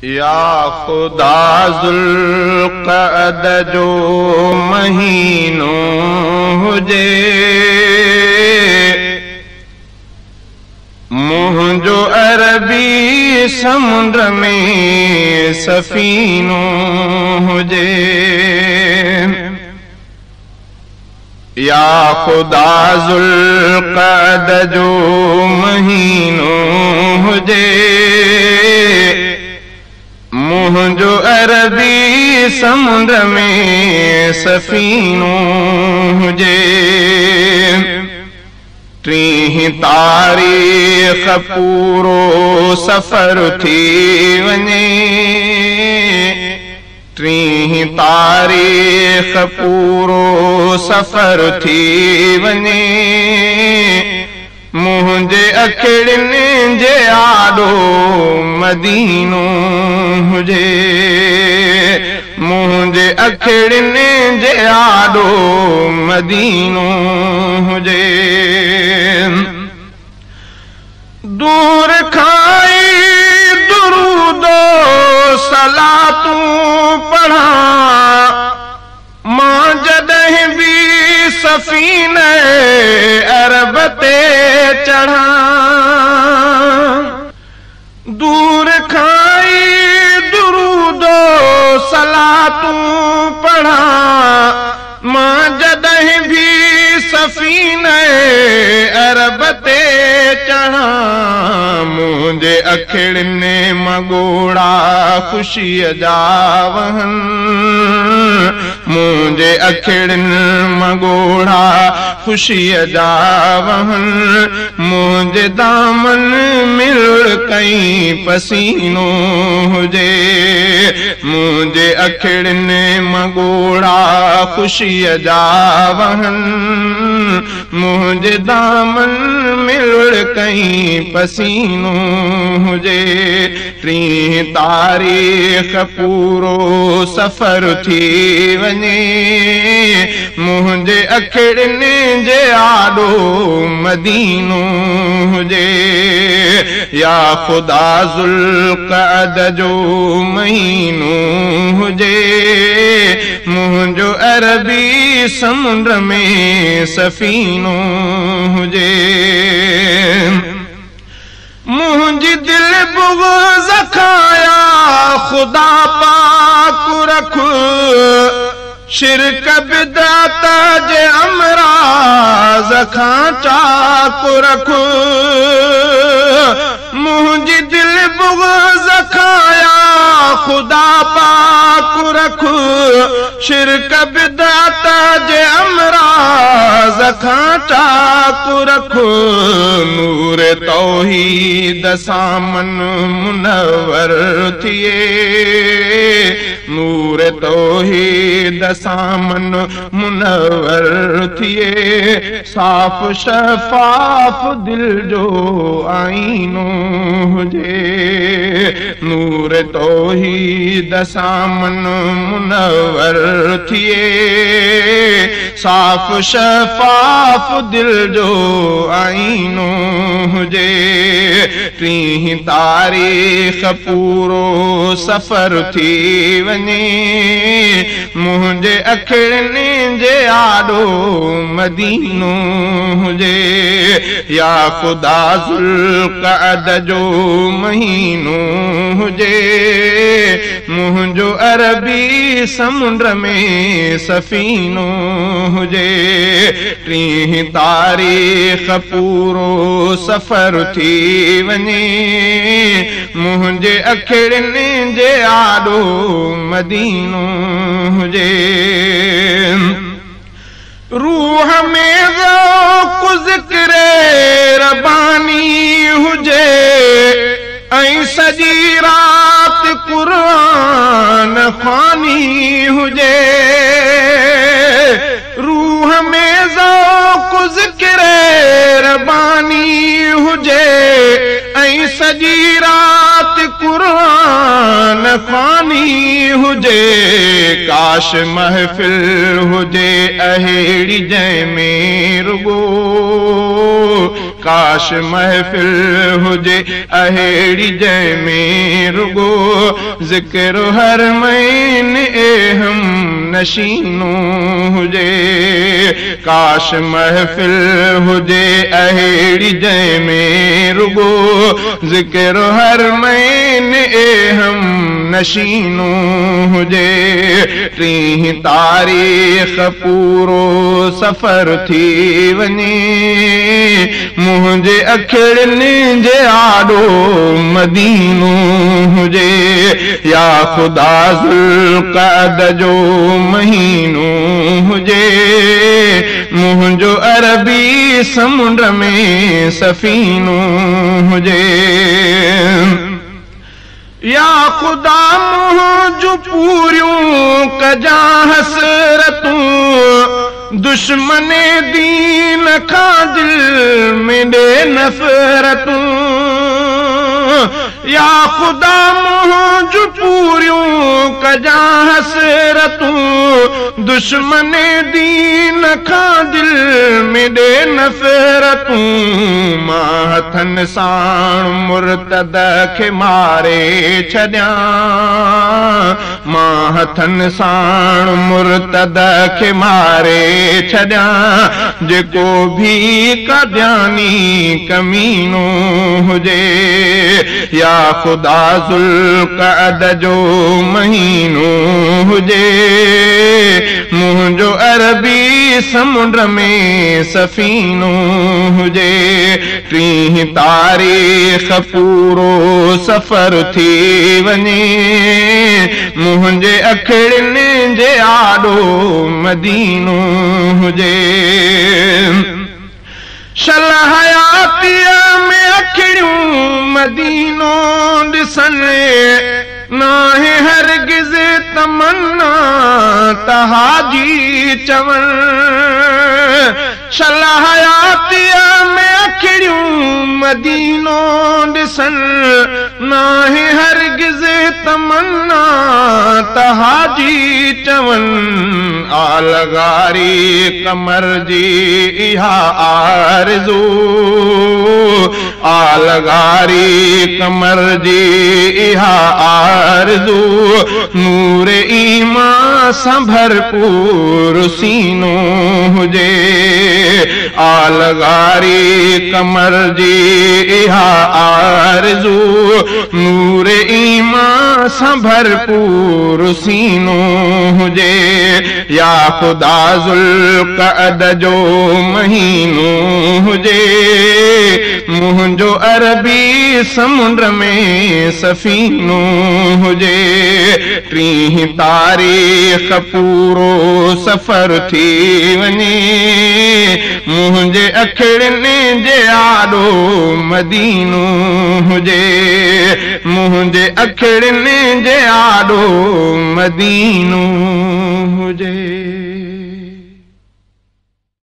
या खुदा ज़ुल्क़अद जो महीनो हुजे, मुंहिंजो अरबी समुंड में सफ़ीनो हुजे। या खुदा ज़ुल्क़अद जो महीनो हुजे, मुंहिंजो अरबी समुंड में सफ़ीनो हुजे। टीह तारीख़ पूरो सफ़र थी वञे, टीह तारीख़ पूरो सफ़र थी वञे, मुंहिंजे अखिड़ियुनि जे आॾो मदीनो हुजे, मुंहिंजे अखिड़ियुनि जे आॾो मदीनो हुजे। दूर खाई दुरूदो सलातूं पढ़ा, मां जॾहिं बि सफ़ीने अरब ते चढ़ा। दूर खाई दुरूदो सलातूं पढ़ा, मां जॾहिं बि सफ़ीने अरब ते चढ़ा। मुंहिंजे अखिड़ियुनि मगोड़ा ख़ुशीअ जा वहन, मुंहिंजे अखिड़ियुनि मगोड़ा ख़ुशीअ जा वहन, मुंहिंजे दामन में कई पसीनो हुजे, मुंहिंजे अखिड़ियुनि मगोड़ा ख़ुशीअ जा वहन, मुंहिंजे दामन में कई पसीनो हुजे। टीह तारीख़ पूरो सफ़र थी वञे, मुंहिंजे अखिड़ियुनि जे आॾो मदीनो हुजे। या खुदा ज़ुल्क़अद जो महीनो हुजे, मुंहिंजो अरबी समुंड में सफ़ीनो हुजे। मुंहिंजी दिल बुग़्ज़ खाया खुदा पाक रख, शिरक बिदअत जे अमराज़ खां चाक रख। मुंहिंजी दिल बुग़्ज़ खाया खुदा पाक रख, शिरक बिदअत जे अमराज़ खां चाक रख। नूर तौहीद सामन मुनव्वर थिए, नूर तौहीद सामन मुनव्वर थिए। साफ़ शफ़ाफ़ दिल जो आईनो हुजे, नूर तौहीद सामन मुनव्वर थिए। साफ़ शफ़ाफ़ दिल जो आईनो हुजे। टीह तारीख़ पूरो सफ़र थी वञे, मुंहिंजे अखिड़ियुनि जे आॾो मदीनो हुजे। या खुदा ज़ुल्क़अद जो महीनो हुजे, मुंहिंजो अरबी समुंड में सफ़ीनो हुजे। टीह तारीख़ पूरो सफ़र थी वञे, मुंहिंजे अखिड़ियुनि जे आॾो मदीनो हुजे। रूह में ज़ौक़ ज़िक्रे रबानी हुजे, ऐं सॼी रात क़ुरान ख़्वानी हुजे। रूह में ज़ौक़ ज़िक्रे रबानी हुजे, ऐं सॼी रात क़ुरान ख़्वानी हुजे। का काश महफिल हुजे अहेड़ी जंहिंमें रुगो, काश महफिल हुजे अहेड़ी जंहिंमें रुगो ज़िक्र हर महीने हम नशीनो हुजे। काश महफिल हुजे अहेड़ी जंहिंमें रुगो ज़िक्र हर महीने हम नशीनो हुजे। टीह तारीख़ पूरो सफ़र थी वञे, मुंहिंजे अखिड़ियुनि जे आॾो मदीनो हुजे। या ख़ुदा ज़ुल्क़अद जो महीनो हुजे, मुंहिंजो अरबी समुंड में सफ़ीनो हुजे। या ख़ुदा मुंहिंजूं पूरियूं कजां हसरतूं, दुश्मने दीन खां दिल में ॾे नफ़रतूं। या ख़ुदा मुंहिंजूं पूरियूं कजां हसरतूं, दुश्मने दीन खां दिल में ॾे नफ़रतूं। मां हथनि साण मुर्तद खे मारे छॾियां, मां हथनि साण मुर्तद खे मारे छॾियां। जेको भी काद्यानी कमीनो हुजे। या ख़ुदा ज़ुल्क़अद जो महीनो हुजे, मुंहिंजो अरबी समुंड में सफ़ीनो हुजे। टीह तारीख़ पूरो सफ़र थी वञे, मुंहिंजे अखिड़ियुनि जे आॾो मदीनो हुजे। शल हयातीअ में अखिड़ियूं मदीनो ॾिसनि, नाहे हरगिज़ तमन्ना त हाजी चवनि। शल हयातीअ में अखिड़ियूं मदीनो ॾिसनि, नाहे हरगिज़ तमन्ना त हाजी चवनि। आलगारी कमर जी इहा आरज़ू, आलगारी कमर जी इहा आरज़ू। नूर ईमान सां भरपूर सीनो हुजे। आलगारी कमर जी इहा आरज़ू, नूर ईमान सां भरपूर सीनो हुजे। या ख़ुदा ज़ुल्क़अद जो महीनो हुजे, मुंहिंजो अरबी समुंड में सफ़ीनो हुजे। टीह तारीख़ पूरो सफ़र थी वञे, मुंहिंजे अखिड़ियुनि जे आॾो मदीनो हुजे। मुंहिंजे अखिड़ियुनि जे आॾो मदीनो